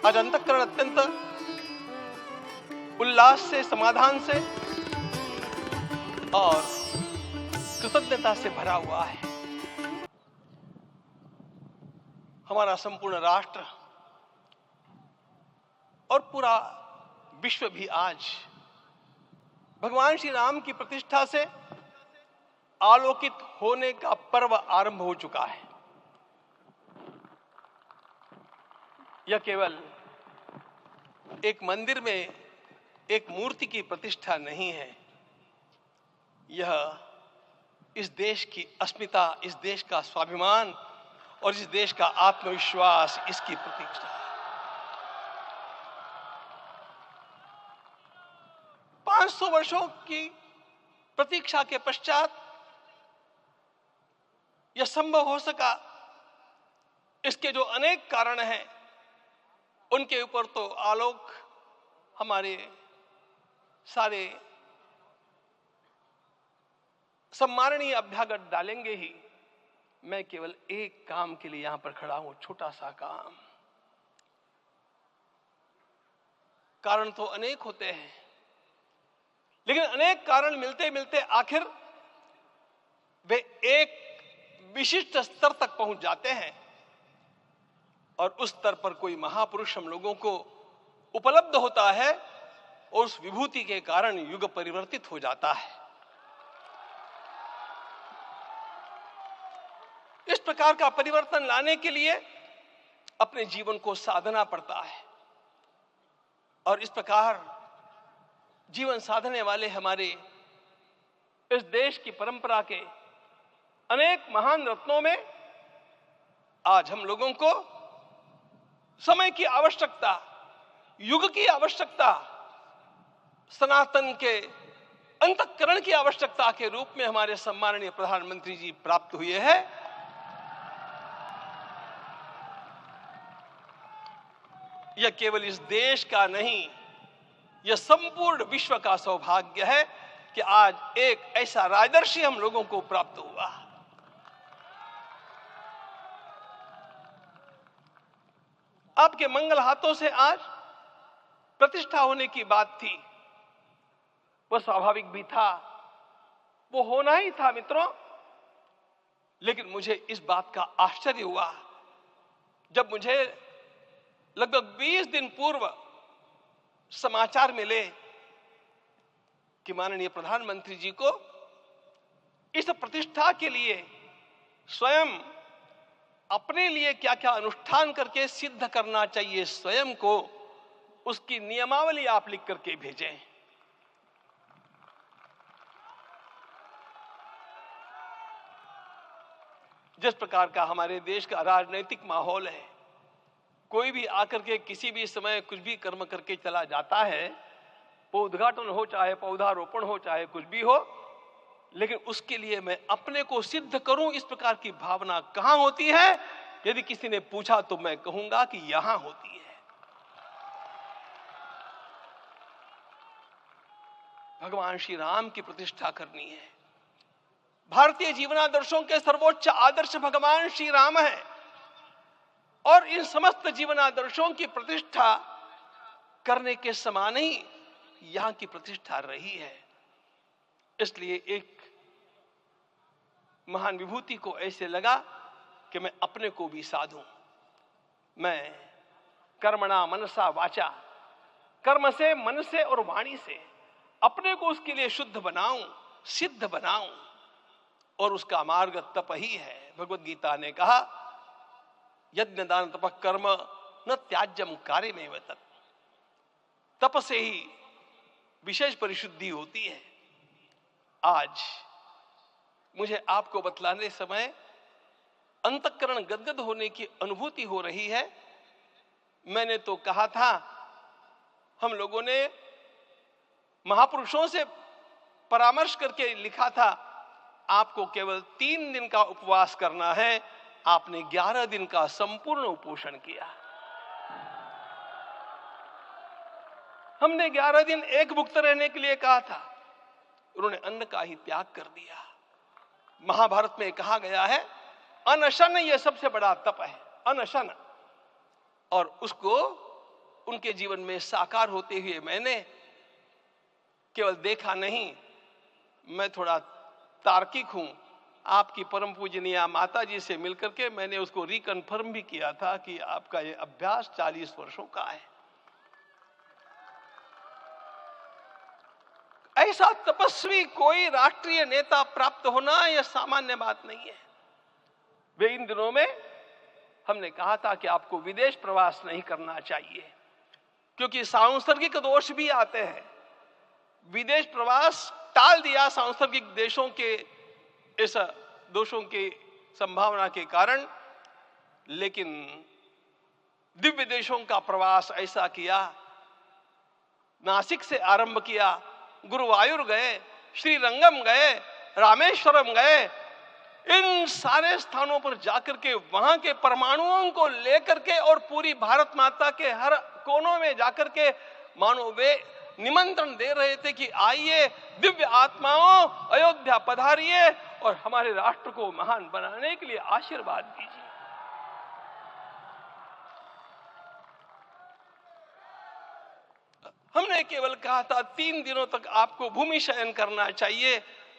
आज अंतःकरण अत्यंत उल्लास से, समाधान से और कृतज्ञता से भरा हुआ है। हमारा संपूर्ण राष्ट्र और पूरा विश्व भी आज भगवान श्री राम की प्रतिष्ठा से आलोकित होने का पर्व आरंभ हो चुका है। यह केवल एक मंदिर में एक मूर्ति की प्रतिष्ठा नहीं है, यह इस देश की अस्मिता, इस देश का स्वाभिमान और इस देश का आत्मविश्वास, इसकी प्रतीक्षा है। 500 वर्षों की प्रतीक्षा के पश्चात यह संभव हो सका। इसके जो अनेक कारण हैं, उनके ऊपर तो आलोक हमारे सारे सम्माननीय अभ्यागत डालेंगे ही। मैं केवल एक काम के लिए यहां पर खड़ा हूं, छोटा सा काम। कारण तो अनेक होते हैं, लेकिन अनेक कारण मिलते मिलते आखिर वे एक विशिष्ट स्तर तक पहुंच जाते हैं और उस स्तर पर कोई महापुरुष हम लोगों को उपलब्ध होता है और उस विभूति के कारण युग परिवर्तित हो जाता है। इस प्रकार का परिवर्तन लाने के लिए अपने जीवन को साधना पड़ता है और इस प्रकार जीवन साधने वाले हमारे इस देश की परंपरा के अनेक महान रत्नों में आज हम लोगों को समय की आवश्यकता, युग की आवश्यकता, सनातन के अंतःकरण की आवश्यकता के रूप में हमारे सम्माननीय प्रधानमंत्री जी प्राप्त हुए हैं। यह केवल इस देश का नहीं, यह संपूर्ण विश्व का सौभाग्य है कि आज एक ऐसा राजदर्शी हम लोगों को प्राप्त हुआ। आपके मंगल हाथों से आज प्रतिष्ठा होने की बात थी, वह स्वाभाविक भी था, वो होना ही था मित्रों। लेकिन मुझे इस बात का आश्चर्य हुआ जब मुझे लगभग 20 दिन पूर्व समाचार मिले कि माननीय प्रधानमंत्री जी को इस प्रतिष्ठा के लिए स्वयं अपने लिए क्या क्या अनुष्ठान करके सिद्ध करना चाहिए स्वयं को, उसकी नियमावली आप लिख करके भेजें। जिस प्रकार का हमारे देश का राजनीतिक माहौल है, कोई भी आकर के किसी भी समय कुछ भी कर्म करके चला जाता है, वो उद्घाटन हो चाहे पौधारोपण हो चाहे कुछ भी हो, लेकिन उसके लिए मैं अपने को सिद्ध करूं, इस प्रकार की भावना कहां होती है? यदि किसी ने पूछा तो मैं कहूंगा कि यहां होती है। भगवान श्री राम की प्रतिष्ठा करनी है। भारतीय जीवनादर्शों के सर्वोच्च आदर्श भगवान श्री राम है और इन समस्त जीवनादर्शों की प्रतिष्ठा करने के समान ही यहां की प्रतिष्ठा रही है। इसलिए एक महान विभूति को ऐसे लगा कि मैं अपने को भी साधूं। मैं कर्मणा मनसा वाचा, कर्म से, मन से और वाणी से अपने को उसके लिए शुद्ध बनाऊं, सिद्ध बनाऊं, और उसका मार्ग तप ही है। भगवद गीता ने कहा, यज्ञ दान तप कर्म न त्याज्यम कार्यमेव तत्। तप से ही विशेष परिशुद्धि होती है। आज मुझे आपको बतलाने समय अंतःकरण गदगद होने की अनुभूति हो रही है। मैंने तो कहा था, हम लोगों ने महापुरुषों से परामर्श करके लिखा था, आपको केवल 3 दिन का उपवास करना है। आपने 11 दिन का संपूर्ण उपोषण किया। हमने 11 दिन एक भुक्त रहने के लिए कहा था, उन्होंने अन्न का ही त्याग कर दिया। महाभारत में कहा गया है, अनशन यह सबसे बड़ा तप है, अनशन। और उसको उनके जीवन में साकार होते हुए मैंने केवल देखा नहीं, मैं थोड़ा तार्किक हूं। आपकी परम पूजनीय माता जी से मिलकर के मैंने उसको रिकन्फर्म भी किया था कि आपका ये अभ्यास 40 वर्षों का है। ऐसा तपस्वी कोई राष्ट्रीय नेता प्राप्त होना यह सामान्य बात नहीं है। वे इन दिनों में हमने कहा था कि आपको विदेश प्रवास नहीं करना चाहिए क्योंकि सांसर्गिक दोष भी आते हैं। विदेश प्रवास टाल दिया सांसर्गिक देशों के इस दोषों की संभावना के कारण, लेकिन दिव्य देशों का प्रवास ऐसा किया। नासिक से आरंभ किया, गुरुवायूर गए, श्रीरंगम गए, रामेश्वरम गए। इन सारे स्थानों पर जाकर के वहां के परमाणुओं को लेकर के और पूरी भारत माता के हर कोनों में जाकर के मानो वे निमंत्रण दे रहे थे कि आइए दिव्य आत्माओं, अयोध्या पधारिए और हमारे राष्ट्र को महान बनाने के लिए आशीर्वाद दीजिए। हमने केवल कहा था 3 दिनों तक आपको भूमि शयन करना चाहिए।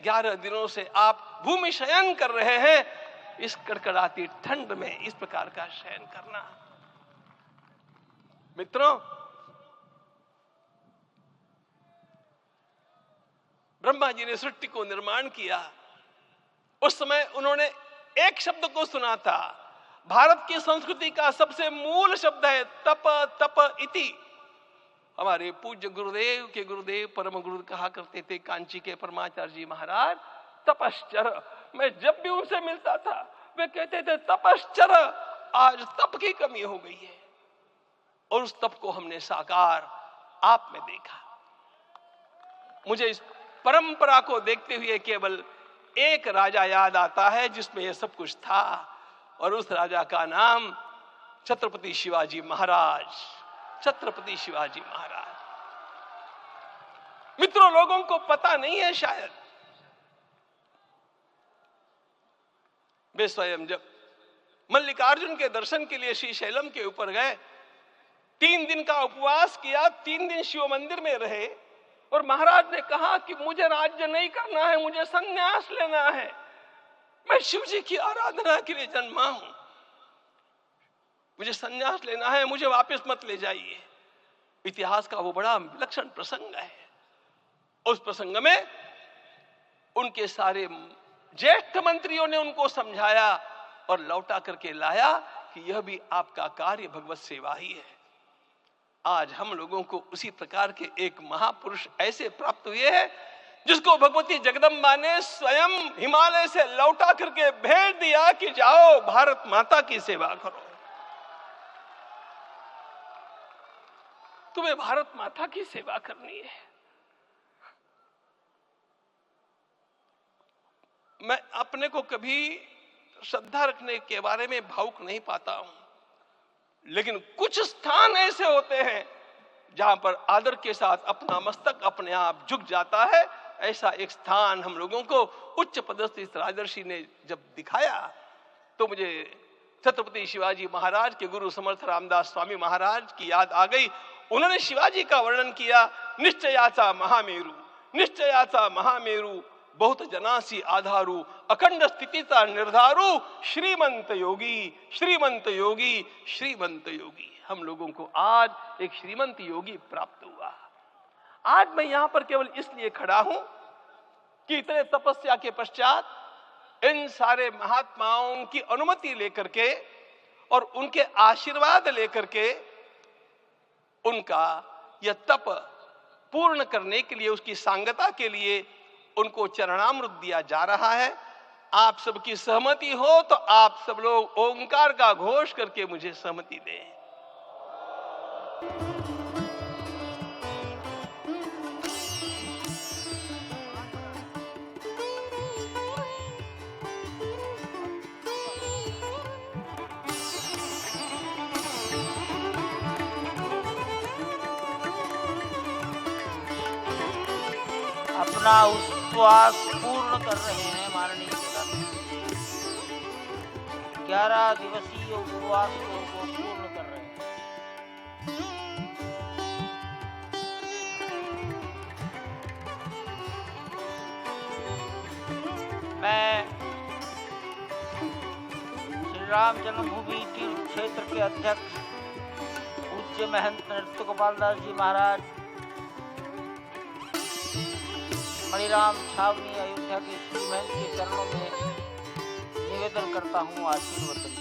11 दिनों से आप भूमि शयन कर रहे हैं। इस कड़कड़ाती ठंड में इस प्रकार का शयन करना, मित्रों, ब्रह्मा जी ने सृष्टि को निर्माण किया। उस समय उन्होंने एक शब्द को सुना था। भारत की संस्कृति का सबसे मूल शब्द है तप तप इति। हमारे पूज्य गुरुदेव के गुरुदेव परम गुरु कहा करते थे, कांची के परमाचार्य जी महाराज, तपश्चर। मैं जब भी उनसे मिलता था वे कहते थे तपश्चर। आज तप की कमी हो गई है और उस तप को हमने साकार आप में देखा। मुझे इस परंपरा को देखते हुए केवल एक राजा याद आता है जिसमें यह सब कुछ था, और उस राजा का नाम छत्रपति शिवाजी महाराज। छत्रपति शिवाजी महाराज। मित्रों, लोगों को पता नहीं है शायद, वे स्वयं जब मल्लिकार्जुन के दर्शन के लिए श्रीशैलम के ऊपर गए, 3 दिन का उपवास किया, 3 दिन शिव मंदिर में रहे और महाराज ने कहा कि मुझे राज्य नहीं करना है, मुझे संन्यास लेना है, मैं शिव जी की आराधना के लिए जन्मा हूं, मुझे संन्यास लेना है, मुझे वापस मत ले जाइए। इतिहास का वो बड़ा विलक्षण प्रसंग है। उस प्रसंग में उनके सारे ज्येष्ठ मंत्रियों ने उनको समझाया और लौटा करके लाया कि यह भी आपका कार्य भगवत सेवा ही है। आज हम लोगों को उसी प्रकार के एक महापुरुष ऐसे प्राप्त हुए हैं जिसको भगवती जगदम्बा ने स्वयं हिमालय से लौटा करके भेज दिया कि जाओ भारत माता की सेवा करो। तुम्हें भारत माता की सेवा करनी है। मैं अपने को कभी श्रद्धा रखने के बारे में भावुक नहीं पाता हूं, लेकिन कुछ स्थान ऐसे होते हैं जहां पर आदर के साथ अपना मस्तक अपने आप झुक जाता है। ऐसा एक स्थान हम लोगों को उच्च पदस्थ इस राजर्षि ने जब दिखाया तो मुझे छत्रपति शिवाजी महाराज के गुरु समर्थ रामदास स्वामी महाराज की याद आ गई। उन्होंने शिवाजी का वर्णन किया, निश्चयाचा महामेरु, निश्चयाचा महामेरु, बहुत जनासी आधारू, अखंड स्थितिता निर्धारू, श्रीमंत योगी, श्रीमंत योगी, श्रीमंत योगी। हम लोगों को आज एक श्रीमंत योगी प्राप्त हुआ। आज मैं यहां पर केवल इसलिए खड़ा हूं कि इतने तपस्या के पश्चात इन सारे महात्माओं की अनुमति लेकर के और उनके आशीर्वाद लेकर के उनका यह तप पूर्ण करने के लिए, उसकी सांगता के लिए उनको चरणामृत दिया जा रहा है। आप सबकी सहमति हो तो आप सब लोग ओंकार का घोष करके मुझे सहमति दें। अपना उपवास पूर्ण कर रहे हैं माननीय प्रधानमंत्री। 11 दिवसीय उपवास को पूर्ण कर रहे हैं। राम जन्मभूमि तीर्थ क्षेत्र के अध्यक्ष पूज्य महंत नृत्य गोपाल दास जी महाराज, मणिराम छावनी अयोध्या के श्री महंत के चरणों में निवेदन करता हूँ आशीर्वचन।